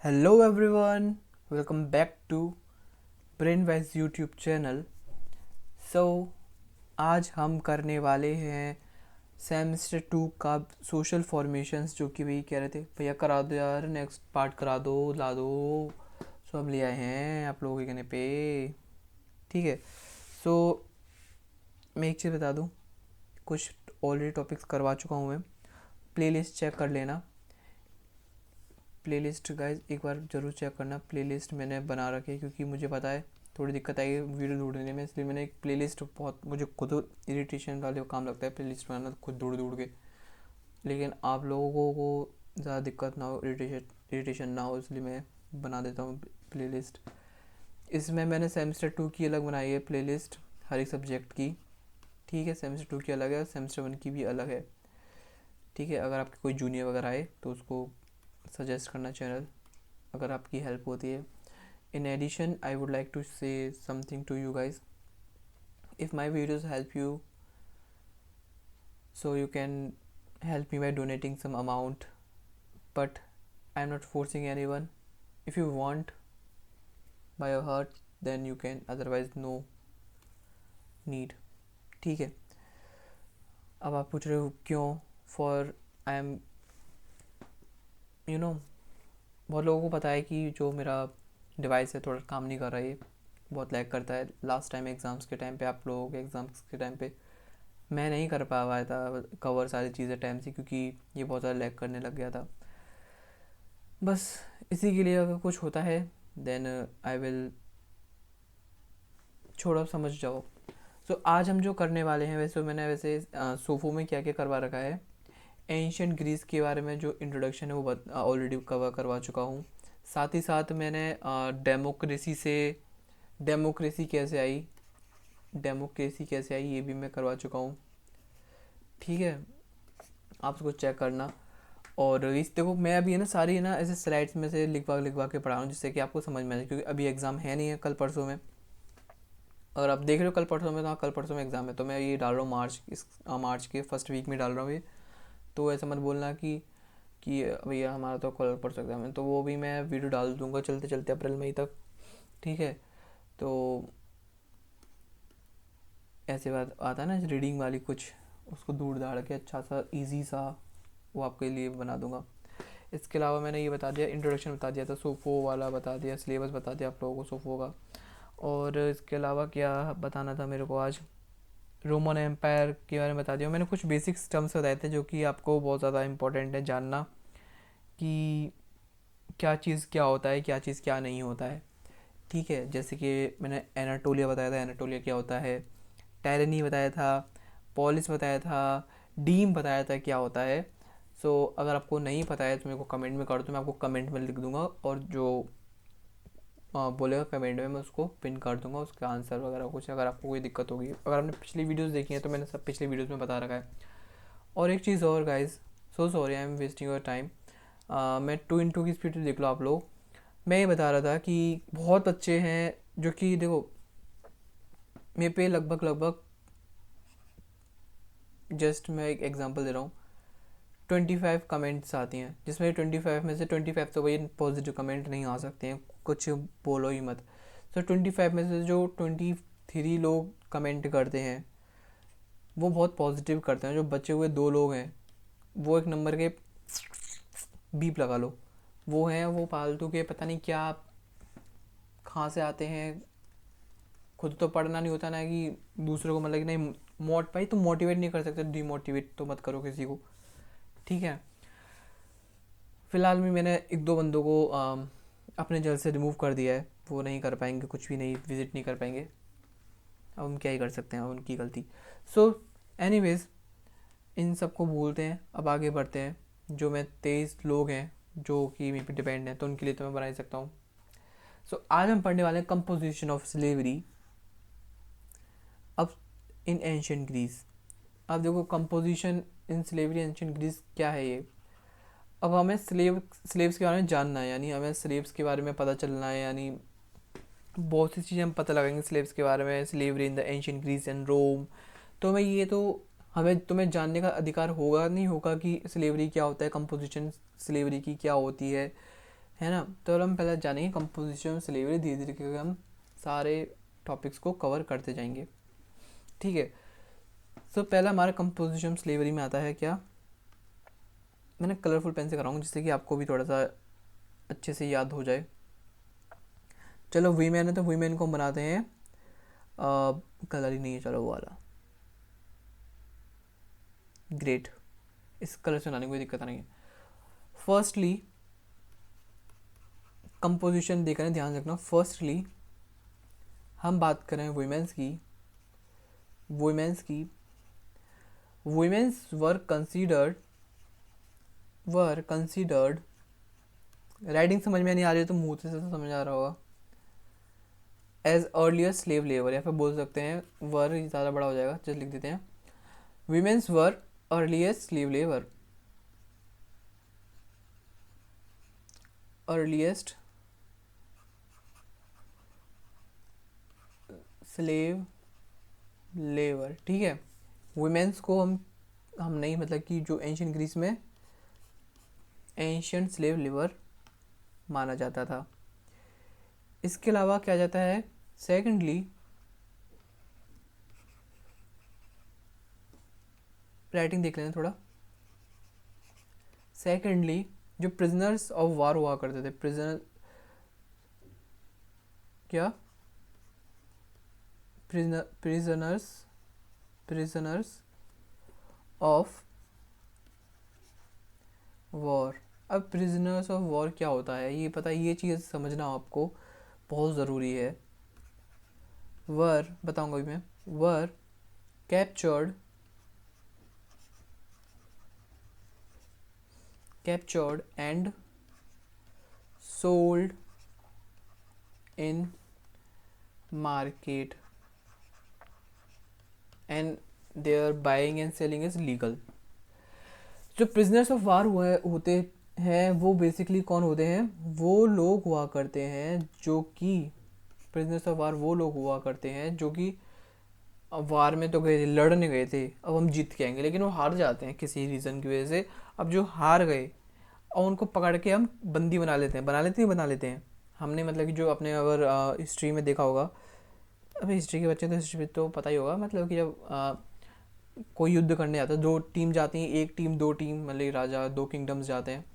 Hello everyone, welcome back to Brainwise YouTube channel. आज हम करने वाले हैं सेमेस्टर 2 का सोशल फॉर्मेशंस, जो कि वही कह रहे थे भैया करा दो यार, नेक्स्ट पार्ट करा दो, ला दो। हम ले आए हैं आप लोगों के कहने पे। ठीक है। सो मैं एक चीज़ बता दूँ, कुछ ऑलरेडी टॉपिक्स करवा चुका हूँ मैं। प्लेलिस्ट चेक कर लेना। प्लेलिस्ट गाइज एक बार ज़रूर चेक करना। प्लेलिस्ट मैंने बना रखी है क्योंकि मुझे पता है थोड़ी दिक्कत आई वीडियो ढूंढने में, इसलिए मैंने एक प्लेलिस्ट, बहुत मुझे खुद इरिटेशन वाले काम लगता है प्लेलिस्ट बनाना, खुद ढूंढ ढूंढ के। लेकिन आप लोगों को ज़्यादा दिक्कत ना हो, इरिटेशन ना हो, इसलिए मैं बना देता हूँ प्लेलिस्ट। इसमें मैंने सेमेस्टर 2 की अलग बनाई है प्लेलिस्ट, हर एक सब्जेक्ट की। ठीक है, सेमेस्टर 2 की अलग है, सेमेस्टर 1 की भी अलग है। ठीक है, अगर आपके कोई जूनियर वगैरह आए तो उसको सजेस्ट करना चैनल, अगर आपकी हेल्प होती है। In addition, I would like to say something to you guys. If my videos help you, so you can help me by donating some amount, but I'm not forcing anyone. If you want by your heart, then you can, otherwise no need. ठीक है। अब आप पूछ रहे हो क्यों? For I am you know बहुत लोगों को पता है कि जो मेरा डिवाइस है थोड़ा काम नहीं कर रहा है, बहुत लैग करता है। लास्ट टाइम एग्ज़ाम्स के टाइम पे, आप लोगों के एग्ज़ाम्स के टाइम पे मैं नहीं कर पा रहा था कवर सारी चीज़ें टाइम से, क्योंकि ये बहुत ज़्यादा लैग करने लग गया था। बस इसी के लिए अगर कुछ होता है देन आई विल, छोड़ो समझ जाओ। आज हम जो करने वाले हैं, वैसे सोफो में क्या क्या करवा रखा है। एंशियंट ग्रीस के बारे में जो इंट्रोडक्शन है वो ऑलरेडी कवर करवा चुका हूँ। साथ ही साथ मैंने डेमोक्रेसी कैसे आई ये भी मैं करवा चुका हूँ। ठीक है, आप उसको चेक करना। और इस देखो, मैं अभी है ना सारी है ना ऐसे स्लाइड्स में से लिखवा लिखवा के पढ़ा रहा हूँ, जिससे कि आपको समझ में आ जाए, क्योंकि अभी एग्ज़ाम है नहीं है कल परसों में। और आप देख रहे हो कल परसों में, तो हाँ कल परसों में एग्ज़ाम है, तो मैं ये डाल रहा हूँ मार्च के फर्स्ट वीक में डाल रहा हूँ ये। तो ऐसा मत बोलना कि भैया हमारा तो कल परसों एग्ज़ाम है, तो वो भी मैं वीडियो डाल दूँगा चलते चलते अप्रैल मई तक। ठीक है। तो ऐसे बात आता है ना रीडिंग वाली, कुछ उसको दूर दाड़ के अच्छा सा ईजी सा वो आपके लिए बना दूंगा। इसके अलावा मैंने ये बता दिया, इंट्रोडक्शन बता दिया था, सोफो वाला बता दिया, सिलेबस बता दिया आप लोगों को सोफो का। और इसके अलावा क्या बताना था मेरे को आज, रोमन एम्पायर के बारे में बता दिया मैंने। कुछ बेसिक टर्म्स बताए थे जो कि आपको बहुत ज़्यादा इंपॉर्टेंट है जानना, कि क्या चीज़ क्या होता है, क्या चीज़ क्या नहीं होता है। ठीक है, जैसे कि मैंने एनाटोलिया बताया था, एनाटोलिया क्या होता है। टायरनी बताया था, पॉलिस बताया था, डीम बताया था क्या होता है। अगर आपको नहीं पता है तो मेरे को कमेंट में कर दो, मैं आपको कमेंट में लिख दूंगा, और जो बोलेगा कमेंट में मैं उसको पिन कर दूंगा, उसका आंसर वगैरह कुछ, अगर आपको कोई दिक्कत होगी। अगर आपने पिछली वीडियोस देखी हैं तो मैंने सब पिछली वीडियोस में बता रखा है। और एक चीज़ और guys, so sorry I am wasting your time. मैं 2x2 की स्पीड देख लो आप लोग। मैं ये बता रहा था कि बहुत बच्चे हैं जो कि देखो, मेरे पे लगभग लगभग, जस्ट मैं एक एग्जांपल दे रहा हूँ, 25 कमेंट्स आती हैं, जिसमें 25 में से 25 तो वही पॉजिटिव कमेंट नहीं आ सकते हैं, कुछ बोलो ही मत। 25 में से जो 23 लोग कमेंट करते हैं वो बहुत पॉजिटिव करते हैं। जो बचे हुए 2 लोग हैं वो एक नंबर के बीप लगा लो, वो हैं वो फालतू के, पता नहीं क्या कहाँ से आते हैं। खुद तो पढ़ना नहीं होता ना, कि दूसरों को मतलब कि नहीं भाई तुम मोटिवेट नहीं कर सकते, डीमोटिवेट तो मत करो किसी को। ठीक है। फ़िलहाल में मैंने एक दो बंदों को अपने जल से रिमूव कर दिया है, वो नहीं कर पाएंगे, कुछ भी नहीं, विज़िट नहीं कर पाएंगे। अब हम क्या ही कर सकते हैं, अब उनकी गलती। एनीवेज, इन सबको भूलते हैं, अब आगे बढ़ते हैं। जो मैं 23 लोग हैं जो कि मेरे पे डिपेंड हैं, तो उनके लिए तो मैं बना ही सकता हूँ। आज हम पढ़ने वाले हैं कंपोजिशन ऑफ स्लेवरी अब इन एंशियंट ग्रीस। अब देखो, composition in slavery ancient Greece क्या है ये। अब हमें स्लेव्स के बारे में जानना है, यानी हमें स्लेव्स के बारे में पता चलना है, यानी बहुत सी चीज़ें हम पता लगाएंगे स्लेव्स के बारे में, slavery in the ancient Greece and Rome. तो हमें ये तो, हमें तुम्हें जानने का अधिकार होगा नहीं होगा कि स्लेवरी क्या होता है, कंपोजिशन स्लेवरी की क्या होती है, है ना। तो हम पहले जानेंगे कंपोजिशन स्लेवरी, धीरे धीरे करके हम सारे टॉपिक्स को कवर करते जाएंगे, ठीक है। तो पहला हमारा कंपोजिशन स्लेवरी में आता है क्या, मैंने कलरफुल पेन से कराऊंगा जिससे कि आपको भी थोड़ा सा अच्छे से याद हो जाए। चलो वीमेन है तो वीमेन को हम बनाते हैं, कलर ही नहीं है, चलो वो वाला ग्रेट, इस कलर से बनाने में कोई दिक्कत नहीं है। फर्स्टली कंपोजिशन देखना है, ध्यान रखना। फर्स्टली हम बात करें वुमेन्स की, वुमेन्स वर कंसीडर्ड, राइटिंग समझ में नहीं आ रही है तो मुँह से समझ आ रहा होगा, एज अर्लियर स्लेव लेबर, या फिर बोल सकते हैं वर ज़्यादा बड़ा हो जाएगा, जस्ट लिख देते हैं women's were earliest slave labour, earliest slave labour, ठीक है। वुमेन्स को हम नहीं, मतलब कि जो एंशियंट ग्रीस में एंशियंट स्लेव लेबर माना जाता था। इसके अलावा क्या जाता है, सेकेंडली राइटिंग देख लेना थोड़ा। सेकेंडली जो प्रिजनर्स ऑफ वार हुआ करते थे, प्रिजनर्स ऑफ वॉर। अब प्रिजनर्स ऑफ वॉर क्या होता है ये पता, ये चीज़ समझना आपको बहुत ज़रूरी है। वर बताऊंगा अभी मैं, were captured and sold in market and their buying and selling is legal. जो प्रिजनर्स ऑफ वार होते हैं वो बेसिकली कौन होते हैं, वो लोग हुआ करते हैं जो कि प्रिजनर्स ऑफ वार वो लोग हुआ करते हैं जो कि वार में तो गए थे, लड़ने गए थे, अब हम जीत के आएंगे, लेकिन वो हार जाते हैं किसी रीज़न की वजह से। अब जो हार गए और उनको पकड़ के हम बंदी बना लेते हैं हमने, मतलब कि जो अपने अगर हिस्ट्री में देखा होगा, अभी हिस्ट्री के बच्चे तो हिस्ट्री में तो पता ही होगा, मतलब कि जब कोई युद्ध करने जाता है, दो टीम जाती हैं, एक टीम दो टीम, मतलब राजा दो किंगडम्स जाते हैं,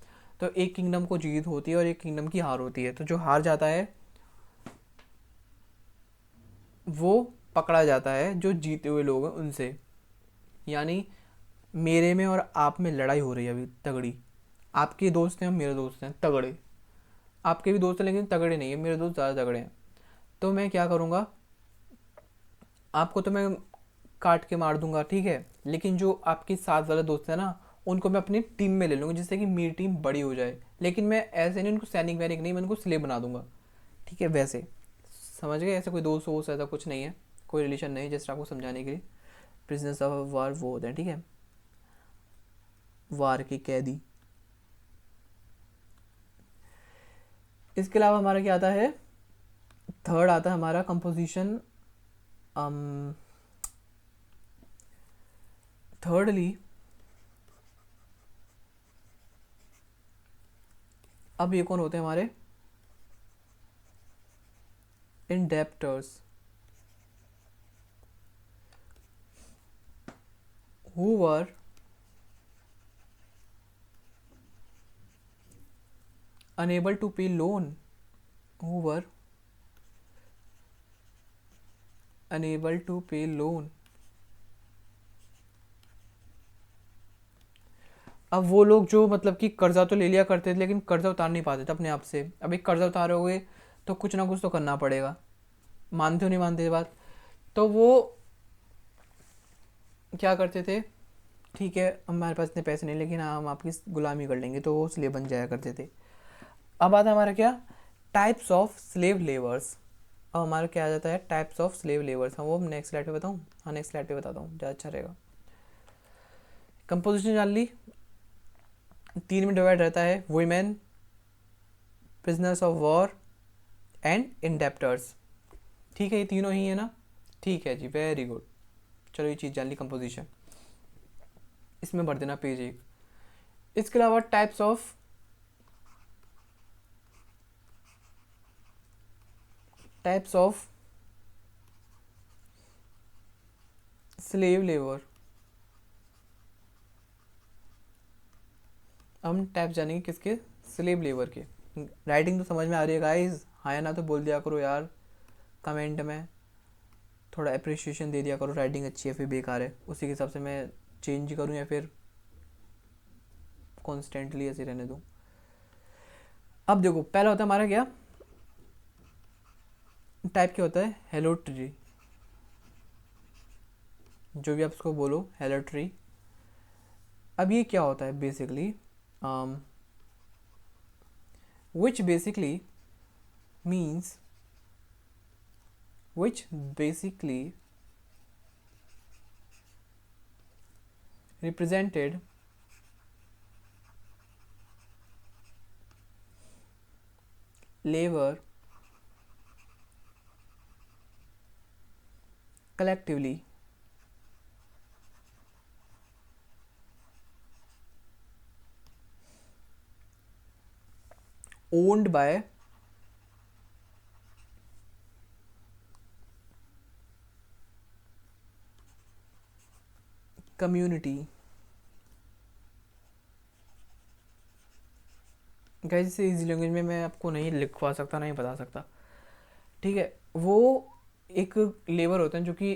तो एक किंगडम को जीत होती है और एक किंगडम की हार होती है। तो जो हार जाता है वो पकड़ा जाता है जो जीते हुए लोग हैं उनसे। यानी मेरे में और आप में लड़ाई हो रही है अभी तगड़ी, आपके दोस्त हैं मेरे दोस्त हैं तगड़े, आपके भी दोस्त हैं लेकिन तगड़े नहीं है, मेरे दोस्त ज़्यादा तगड़े हैं। तो मैं क्या करूँगा, आपको तो मैं काट के मार दूंगा, ठीक है, लेकिन जो आपके साथ वाले दोस्त हैं ना उनको मैं अपनी टीम में ले लूँगा जिससे कि मेरी टीम बड़ी हो जाए। लेकिन मैं ऐसे नहीं उनको सैनिक वैनिक नहीं, मैं उनको स्लेव बना दूंगा, ठीक है। वैसे समझ गए, ऐसा कोई दोस्त वोस्त ऐसा कुछ नहीं है, कोई रिलेशन नहीं, जस्ट आपको समझाने के लिए। प्रिजनर्स ऑफ वार वो होते हैं, ठीक है, वार के कैदी। इसके अलावा हमारा क्या आता है, थर्ड आता है हमारा कंपोजिशन। थर्डली अब ये कौन होते हैं हमारे, इंडेप्टर्स, who were unable to pay loan, who were unable to pay loan। अब वो लोग जो मतलब कि कर्जा तो ले लिया करते थे लेकिन कर्जा उतार नहीं पाते थे अपने आप से। अब एक कर्जा उतारोगे तो कुछ ना कुछ तो करना पड़ेगा, मानते हो नहीं मानते बात। तो वो क्या करते थे, ठीक है हमारे पास इतने पैसे नहीं लेकिन हाँ हम आपकी गुलामी कर लेंगे, तो वो स्लेव बन जाया करते थे। अब आता है हमारा क्या, टाइप्स ऑफ स्लेव लेवर्स। अब हमारा क्या आ जाता है, टाइप्स ऑफ स्लेव लेवर्स। हाँ वो नेक्स्ट स्लाइड पे बताऊँ, हाँ नेक्स्ट स्लाइड पे बताता हूँ, ज़्यादा अच्छा रहेगा। कंपोजिशन जान ली, 3 में डिवाइड रहता है, women, prisoners of war and indebtors, ठीक है, ये तीनों ही है ना, ठीक है जी, वेरी गुड। चलो ये चीज़ जान ली कंपोजिशन, इसमें भर देना पेज 1। इसके अलावा types of types of slave labour. हम टाइप जानेंगे किसके, स्लेव लेबर के। राइटिंग तो समझ में आ रही है गाइस, हाँ या ना तो बोल दिया करो यार कमेंट में, थोड़ा अप्रिशिएशन दे दिया करो, राइटिंग अच्छी है फिर बेकार है, उसी के हिसाब से मैं चेंज करूँ या फिर कॉन्स्टेंटली ऐसे रहने दूँ। अब देखो पहला होता है हमारा क्या टाइप, क्या होता है, हेलो ट्री, जो भी आप उसको बोलो हेलो ट्री। अब ये क्या होता है basically, which basically means, which basically represented labor collectively owned by community। Guys इसे इजी लैंग्वेज में मैं आपको नहीं लिखवा सकता, नहीं बता सकता, ठीक है। वो एक लेबर होते हैं जो कि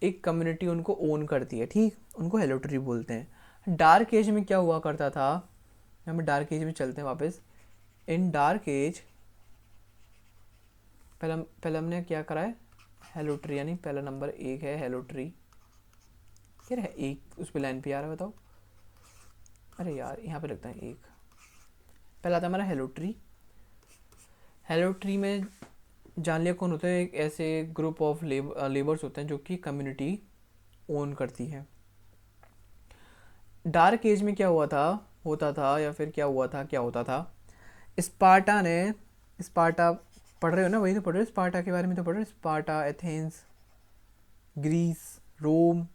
एक कम्युनिटी उनको ओन करती है, ठीक, उनको हेलो ट्री बोलते हैं। डार्क एज में क्या हुआ करता था, हम डार्क एज में चलते हैं वापस। इन डार्क एज पहले हमने क्या करा है, हेलो ट्री, यानी पहला नंबर एक है हेलो ट्री, क्या है एक उस पर लाइन पे आ रहा है बताओ, अरे यार यहाँ पे लगता है एक, पहला था हमारा हेलो ट्री। हेलो ट्री में जान लिया कौन होता है, एक ऐसे ग्रुप ऑफ लेबर्स होते हैं जो कि कम्युनिटी ओन करती है। डार्क एज में क्या हुआ था, होता था, या फिर क्या हुआ था, क्या होता था, स्पार्टा ने, स्पार्टा पढ़ रहे हो ना, वही तो पढ़ रहे हो, स्पार्टा के बारे में तो पढ़ रहे हो, स्पार्टा, एथेंस, ग्रीस, रोम।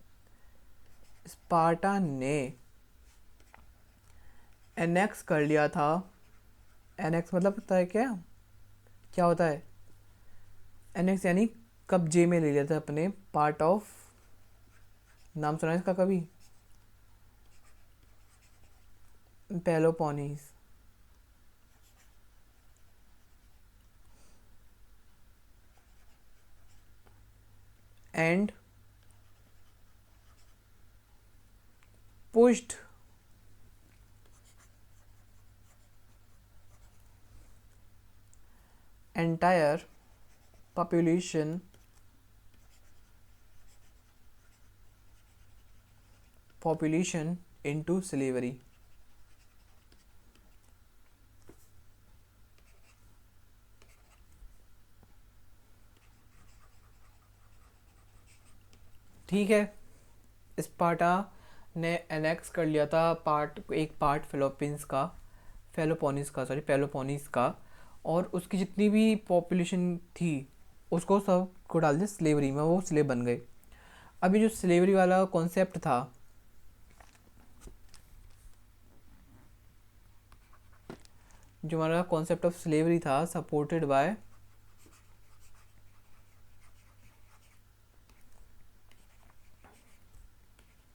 स्पार्टा ने एनेक्स कर लिया था, एनेक्स मतलब पता है क्या, क्या होता है एनेक्स, यानी कब्जे में ले लिया था अपने पार्ट ऑफ, नाम सुना है इसका कभी, Peloponnese. And pushed entire population into slavery। ठीक है, स्पार्टा ने एनेक्स कर लिया था एक पार्ट फिलीपींस का, फेलोपोनिस का, सॉरी पेलोपोनिस का, और उसकी जितनी भी पॉपुलेशन थी उसको सब को डाल दिया स्लेवरी में, वो स्लेव बन गए। अभी जो स्लेवरी वाला कॉन्सेप्ट था, जो हमारा कॉन्सेप्ट ऑफ स्लेवरी था, सपोर्टेड बाय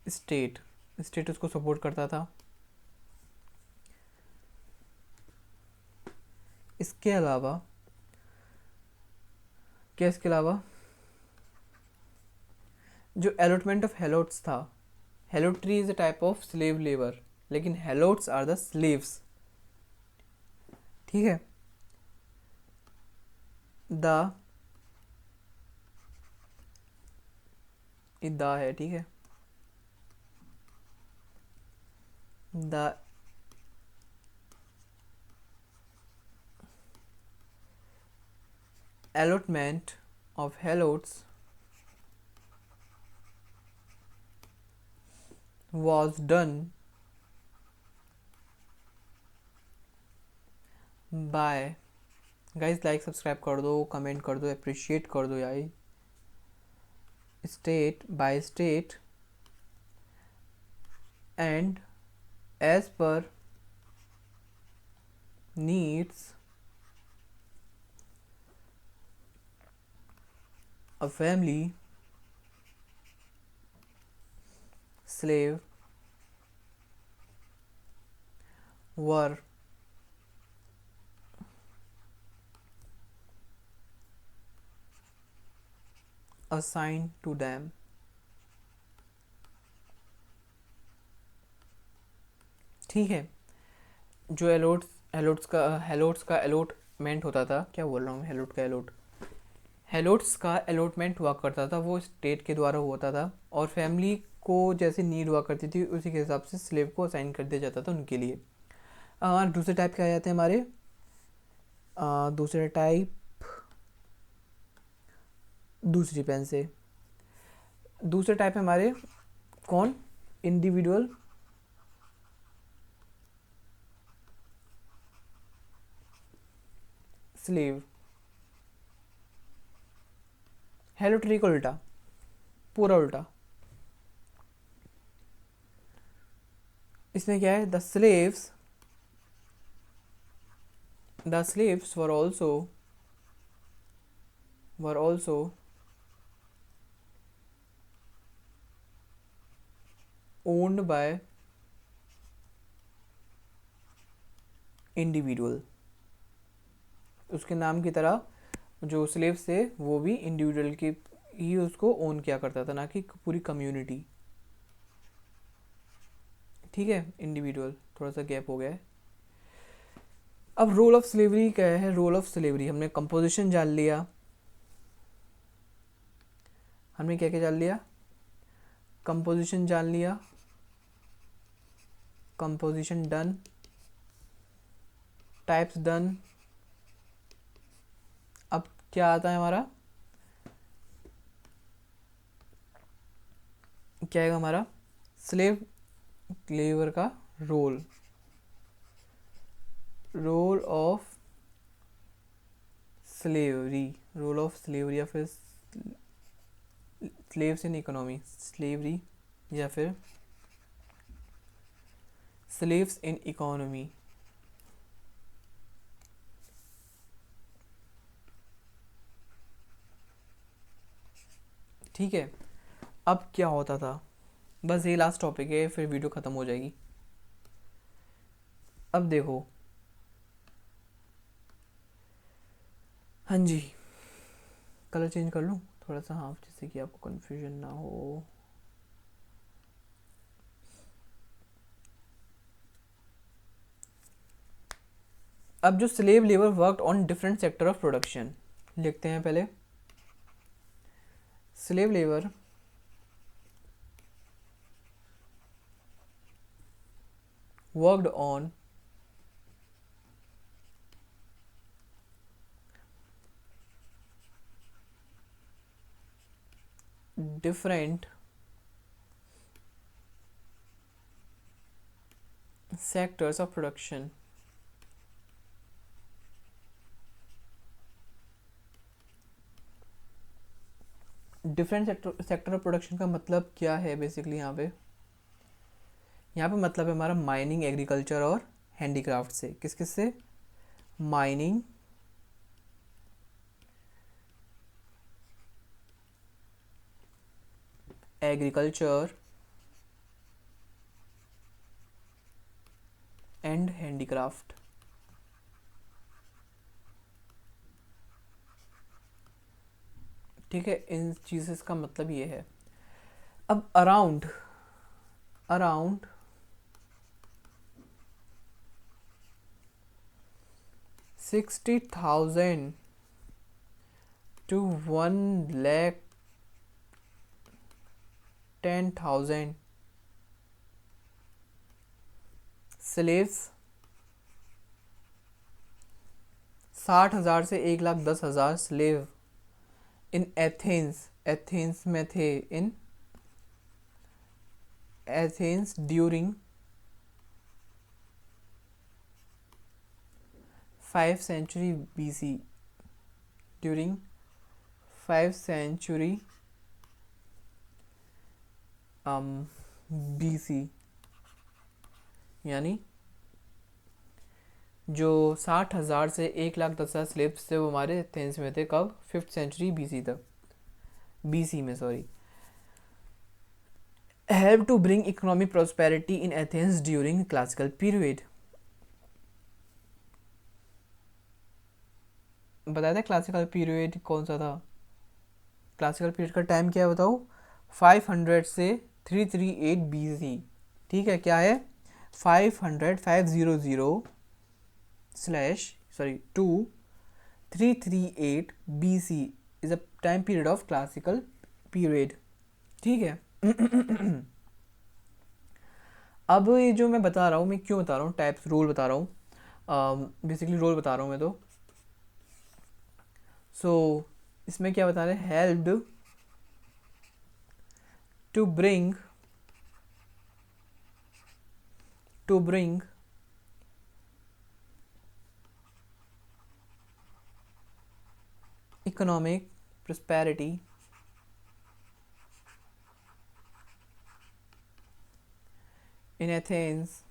स्टेट, स्टेट उसको सपोर्ट करता था। इसके अलावा क्या, इसके अलावा जो अलॉटमेंट ऑफ हेलोट्स था, helotry is a type of slave labour, लेकिन हेलोट्स आर द स्लेव्स, ठीक है। द दा है, ठीक है, the allotment of helots was done by, guys like subscribe कर दो, कमेंट कर दो, अप्रिशिएट कर दो यार, state by state and as per needs A family slave were assigned to them. ठीक है, जो हेलोट्स का अलॉटमेंट होता था, क्या बोल रहा हूँ, हेलोट्स का अलॉटमेंट हुआ करता था, वो स्टेट के द्वारा होता था, और फैमिली को जैसे नीड हुआ करती थी उसी के हिसाब से स्लेव को असाइन कर दिया जाता था उनके लिए। हमारे दूसरे टाइप क्या आ जाते हैं हमारे, दूसरे टाइप दूसरी पेन से, दूसरे टाइप है हमारे कौन, इंडिविजुअल स्लेव। हेलो ट्री का उल्टा, पूरा उल्टा। इसमें क्या है, the slaves were also owned by individual। उसके नाम की तरह जो स्लेव्स थे वो भी इंडिविजुअल की ही उसको ओन किया करता था, ना कि पूरी कम्युनिटी। ठीक है, इंडिविजुअल, थोड़ा सा गैप हो गया है। अब रोल ऑफ स्लेवरी क्या है, रोल ऑफ स्लेवरी हमने कंपोजिशन जान लिया, हमने क्या क्या जान लिया, कंपोजिशन जान लिया, कंपोजिशन डन, टाइप्स डन। अब क्या आता है हमारा, क्या है हमारा, स्लेव लेबर का रोल ऑफ स्लेवरी, या फिर स्लेव्स इन इकोनॉमी, स्लेवरी या फिर स्लेव्स इन इकोनॉमी। ठीक है, अब क्या होता था, बस ये लास्ट टॉपिक है, फिर वीडियो ख़त्म हो जाएगी। अब देखो, हाँ जी, कलर चेंज कर लूँ थोड़ा सा, हाँ, जिससे कि आपको कन्फ्यूजन ना हो। अब जो slave labour worked on different sector of production, लिखते हैं पहले, slave labour worked on different sectors of production। Different sector of production का मतलब क्या है बेसिकली, यहाँ पे मतलब है हमारा माइनिंग, एग्रीकल्चर और हैंडीक्राफ्ट से। किस किस से, माइनिंग, एग्रीकल्चर एंड हैंडीक्राफ्ट। ठीक है, इन चीज़ें का मतलब ये है। अब अराउंड 60,000 to 1,10,000 स्लेव्स, 60,000 से 1,10,000 स्लेव इन एथेंस में थे, in Athens during 5th century BC, during 5th century BC, यानी जो 60,000 से 1,10,000 स्लेव्स थे वो हमारे एथेंस में थे, कब, 5th century BC तक। BC में, sorry, helped to bring economic prosperity in Athens during classical period. बताया था क्लासिकल पीरियड कौन सा था? क्लासिकल पीरियड का टाइम क्या है बताओ? 500 से 338 BC. ठीक है, क्या है? 500 slash sorry two 338 BC is a time period of classical period. ठीक है. अब ये जो मैं बता रहा हूँ, मैं क्यों बता रहा हूँ, टाइप्स रोल बता रहा हूँ, बेसिकली रोल बता रहा हूँ मैं तो. सो इसमें क्या बता रहे हैं? Helped to bring economic prosperity in Athens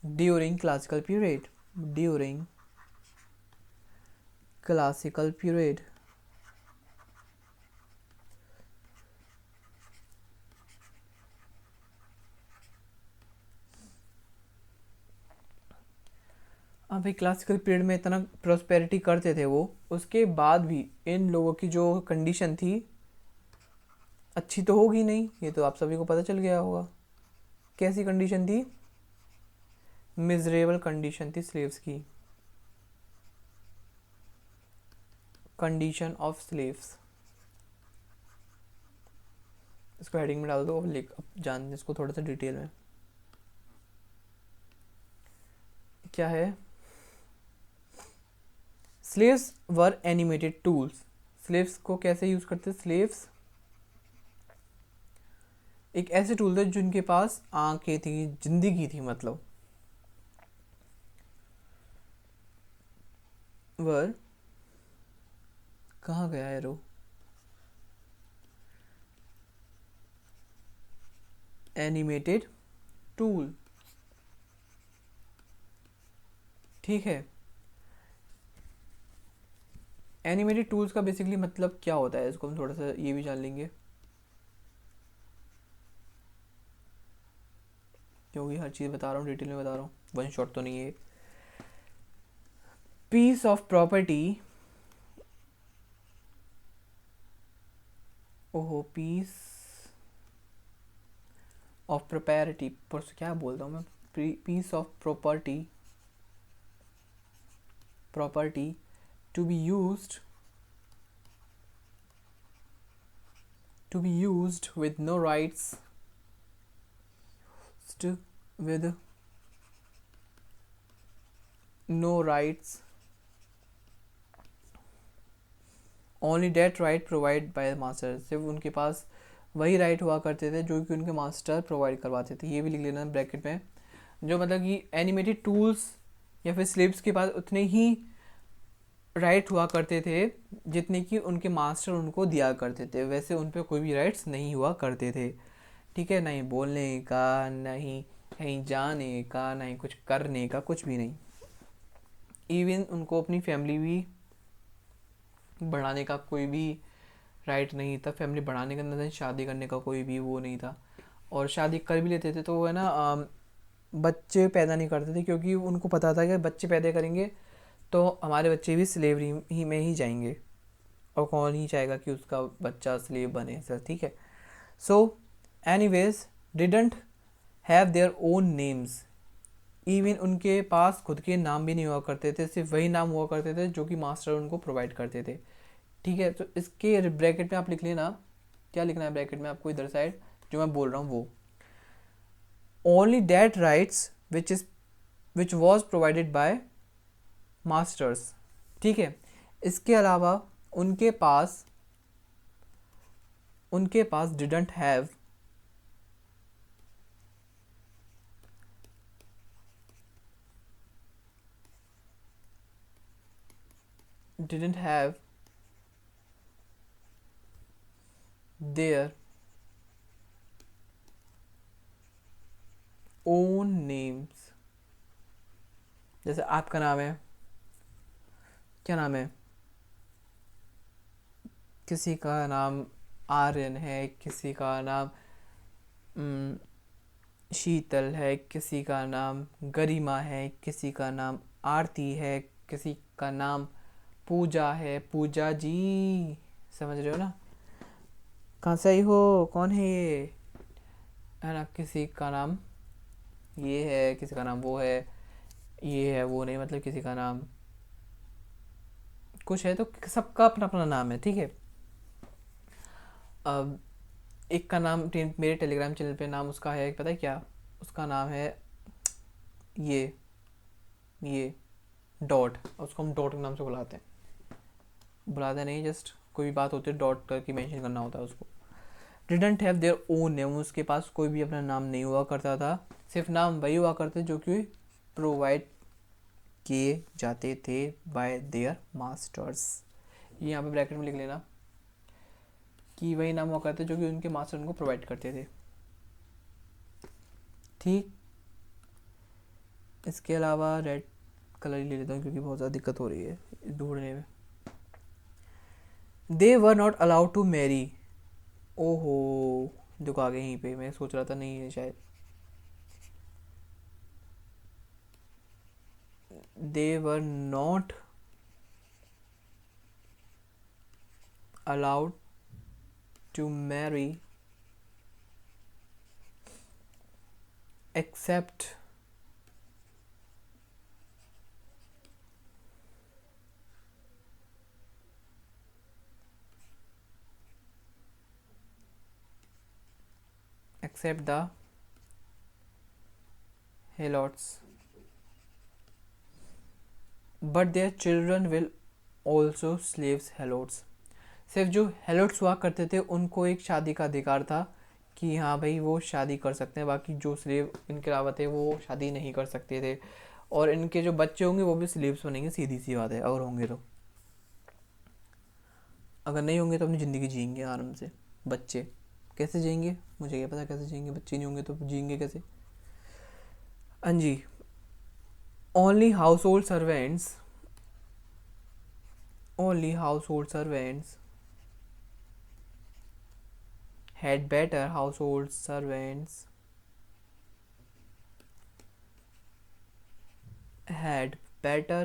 during classical period. During classical period. अब भाई क्लासिकल पीरियड में इतना प्रोस्पेरिटी करते थे वो, उसके बाद भी इन लोगों की जो कंडीशन थी अच्छी तो होगी नहीं, ये तो आप सभी को पता चल गया होगा. कैसी कंडीशन थी? मिजरेबल कंडीशन थी स्लेव्स की. कंडीशन ऑफ स्लेव्स, इसको हेडिंग में डाल दो. अब लिख, अब जान इसको थोड़ा सा डिटेल में. क्या है? स्लेव्स वर एनिमेटेड टूल्स. स्लेव्स को कैसे यूज करते? स्लेव्स एक ऐसे टूल थे जिनके पास आंखें थी, जिंदगी थी, मतलब वर, कहाँ गया एरो? Animated tool. ठीक है. एनिमेटेड टूल्स का बेसिकली मतलब क्या होता है, इसको हम थोड़ा सा ये भी जान लेंगे, क्योंकि हर चीज़ बता रहा हूँ, डिटेल में बता रहा हूँ, वन शॉट तो नहीं है. पीस ऑफ प्रॉपर्टी, ओहो, पीस ऑफ प्रॉपर्टी, क्या बोल रहा हूँ मैं? Piece of property to be used with no rights, with no rights, only that right provided by the master. सिर्फ उनके पास वही राइट हुआ करते थे जो कि उनके मास्टर प्रोवाइड करवाते थे. ये भी लिख लेना ब्रैकेट में. जो मतलब कि एनिमेटेड टूल्स या फिर स्लेव्स के पास उतने ही राइट हुआ करते थे जितने कि उनके मास्टर उनको दिया करते थे, वैसे उन पर कोई भी राइट्स नहीं हुआ करते थे. ठीक है, नहीं बोलने का, नहीं कहीं जाने का, नहीं कुछ करने का, कुछ भी नहीं. इवन उनको अपनी फैमिली भी बढ़ाने का कोई भी राइट नहीं था. फैमिली बढ़ाने का मतलब शादी करने का कोई भी वो नहीं था. और शादी कर भी लेते थे तो वो है ना, बच्चे पैदा नहीं करते थे, क्योंकि उनको पता था कि बच्चे पैदा करेंगे तो हमारे बच्चे भी स्लेवरी ही में ही जाएंगे, और कौन ही चाहेगा कि उसका बच्चा स्लेव बने सर. ठीक है. So anyways didn't have their own names. Even उनके पास खुद के नाम भी नहीं हुआ करते थे, सिर्फ वही नाम हुआ करते थे जो कि मास्टर उनको प्रोवाइड करते थे. ठीक है. तो इसके ब्रैकेट में आप लिख लेना, क्या लिखना है ब्रैकेट में आपको इधर साइड जो मैं बोल रहा हूँ वो, only that rights which was provided by masters. ठीक है. इसके अलावा उनके पास didn't have their own names. जैसे आपका नाम है, क्या नाम है? किसी का नाम आर्यन है, किसी का नाम उम, शीतल है, किसी का नाम गरिमा है, किसी का नाम आरती है, किसी का नाम पूजा है, पूजा जी, समझ रहे हो ना? कहाँ से आई हो, कौन है ये, है ना? किसी का नाम ये है, किसी का नाम वो है, ये है वो नहीं, मतलब किसी का नाम कुछ है, तो सबका अपना अपना नाम है, ठीक है। अब एक का नाम मेरे टेलीग्राम चैनल पे नाम उसका है, पता है क्या? उसका नाम है ये डॉट, उसको हम डॉट के नाम से बुलाते हैं। बुलाते नहीं, जस्ट कोई भी बात होती है डॉट करके मेंशन करना होता है उसको। Didn't have their own name, उसके पास कोई भी अपना नाम नहीं हुआ करता था, सिर्फ नाम वही हुआ करते जो कि प्रोवाइड किए जाते थे बाय देयर मास्टर्स। ये यहाँ पे ब्रैकेट में लिख लेना कि वही नाम हुआ करते जो कि उनके मास्टर उनको प्रोवाइड करते थे, ठीक। इसके अलावा रेड कलर ही ले लेता हूँ क्योंकि बहुत ज़्यादा दिक्कत हो रही है ढूंढने में। They were not allowed to marry, ओहो देखो आगे यहीं पे मैं सोच रहा था नहीं है शायद। They were not allowed to marry except the helots, but their children will also slaves helots. सिर्फ जो हेलोट्स हुआ करते थे उनको एक शादी का अधिकार था कि हाँ भाई वो शादी कर सकते हैं, बाकी जो स्लेव इनके अलावा थे वो शादी नहीं कर सकते थे। और इनके जो बच्चे होंगे वो भी स्लेव्स बनेंगे, सीधी सी बात है, अगर होंगे तो। अगर नहीं होंगे तो अपनी ज़िंदगी जिएंगे आराम से। बच्चे कैसे जिएंगे मुझे क्या पता, कैसे जिएंगे, बच्चे नहीं होंगे तो जिएंगे कैसे। हाँ जी। Only household servants, only household servants had better household servants had better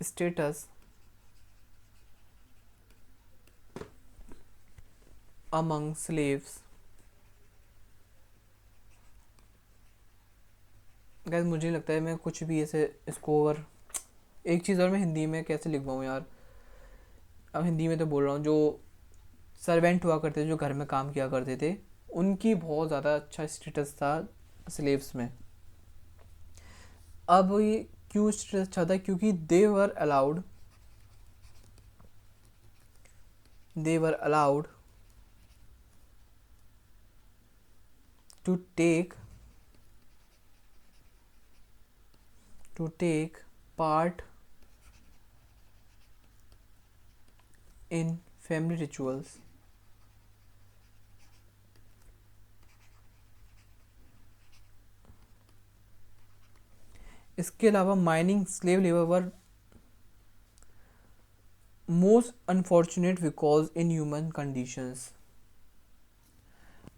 status among slaves। Guys मुझे लगता है मैं कुछ भी ऐसे इसको ओवर, एक चीज़ और मैं हिंदी में कैसे लिख पाऊँ यार, अब हिंदी में तो बोल रहा हूँ। जो सर्वेंट हुआ करते थे, जो घर में काम किया करते थे, उनकी बहुत ज़्यादा अच्छा स्टेटस था स्लेव्स में। अब ये क्यों स्टेटस अच्छा था? क्योंकि they were allowed to take part in family rituals. इसके अलावा mining slave labour were most unfortunate because inhuman conditions.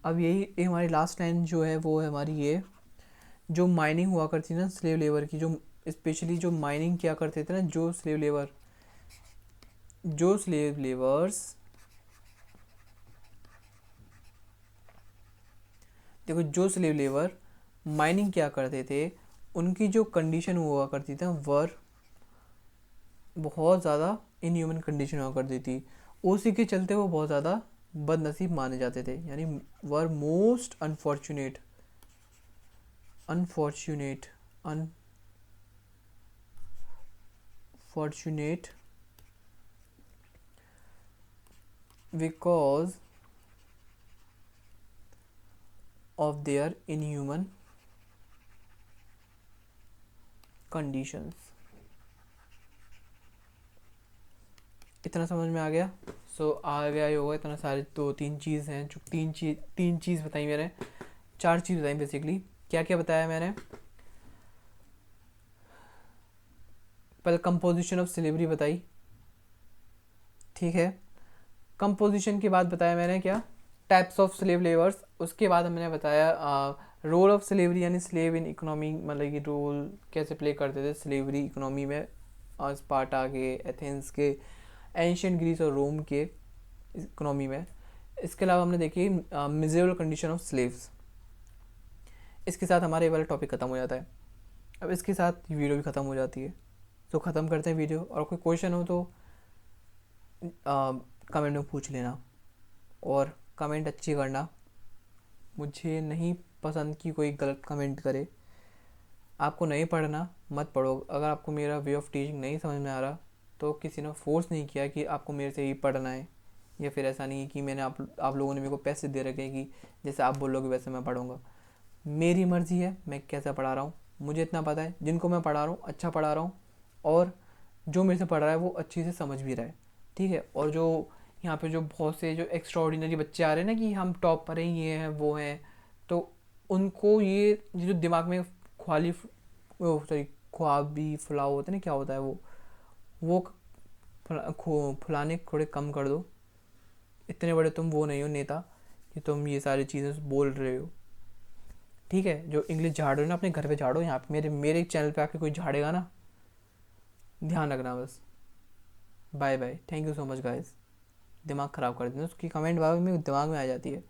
अब यही हमारी लास्ट लाइन जो है वो है हमारी ये, जो माइनिंग हुआ करती ना स्लेव लेबर की, जो स्पेशली जो माइनिंग किया करते थे ना, जो स्लेव लेबर्स देखो, जो स्लेव लेबर माइनिंग किया करते थे उनकी जो कंडीशन हुआ करती थी वर बहुत ज़्यादा इनह्यूमन कंडीशन हुआ करती थी। उसी के चलते वो बहुत ज़्यादा बदनसीब माने जाते थे, यानी वर most unfortunate because of their inhuman conditions. इतना समझ में आ गया? आ गया ही होगा। इतना सारे दो तीन चीज़ हैं जो तीन चीज़ बताई मैंने, चार चीज़ बताई बेसिकली। क्या क्या बताया मैंने? पहले कंपोजिशन ऑफ स्लेवरी बताई, ठीक है। कंपोजिशन के बाद बताया मैंने क्या, टाइप्स ऑफ स्लेव लेबर्स। उसके बाद मैंने बताया रोल ऑफ स्लेवरी यानी स्लेव इन इकोनॉमी, मतलब कि रोल कैसे प्ले करते थे स्लेवरी इकोनॉमी में, स्पार्टा के, एथेंस के, एंशियंट ग्रीस और रोम के इकोनॉमी में। इसके अलावा हमने देखी मिजरेबल कंडीशन ऑफ स्लेव्स। इसके साथ हमारा ये वाला टॉपिक ख़त्म हो जाता है। अब इसके साथ वीडियो भी ख़त्म हो जाती है। तो ख़त्म करते हैं वीडियो, और कोई क्वेश्चन हो तो कमेंट में पूछ लेना, और कमेंट अच्छी करना। मुझे नहीं पसंद कि कोई गलत कमेंट करे। आपको नहीं पढ़ना मत पढ़ो। अगर आपको मेरा वे ऑफ टीचिंग नहीं समझ में आ रहा तो किसी ने फोर्स नहीं किया कि आपको मेरे से ही पढ़ना है, या फिर ऐसा नहीं है कि मैंने आप लोगों ने मेरे को पैसे दे रखे हैं कि जैसे आप बोलोगे वैसे मैं पढ़ूँगा। मेरी मर्ज़ी है मैं कैसा पढ़ा रहा हूँ। मुझे इतना पता है जिनको मैं पढ़ा रहा हूँ अच्छा पढ़ा रहा हूँ, और जो मेरे से पढ़ रहा है वो अच्छी से समझ भी रहा है, ठीक है। और जो यहाँ पे जो बहुत से जो एक्स्ट्रा ऑर्डिनरी बच्चे आ रहे हैं ना कि हम टॉप पर हैं, ये हैं वो हैं, तो उनको ये जो दिमाग में ख्वाली सॉरी ख्वाबी फुलाव होता है ना, क्या होता है वो फुलाने थोड़े कम कर दो। इतने बड़े तुम वो नहीं हो नेता कि तुम ये सारी चीज़ें बोल रहे हो, ठीक है। जो इंग्लिश झाड़ रहे हो ना अपने घर पे झाड़ो, यहाँ पे मेरे मेरे चैनल पे आके कोई झाड़ेगा ना, ध्यान रखना बस। Bye bye, thank you so much guys. दिमाग ख़राब कर देना, उसकी कमेंट बाद में दिमाग में आ जाती है।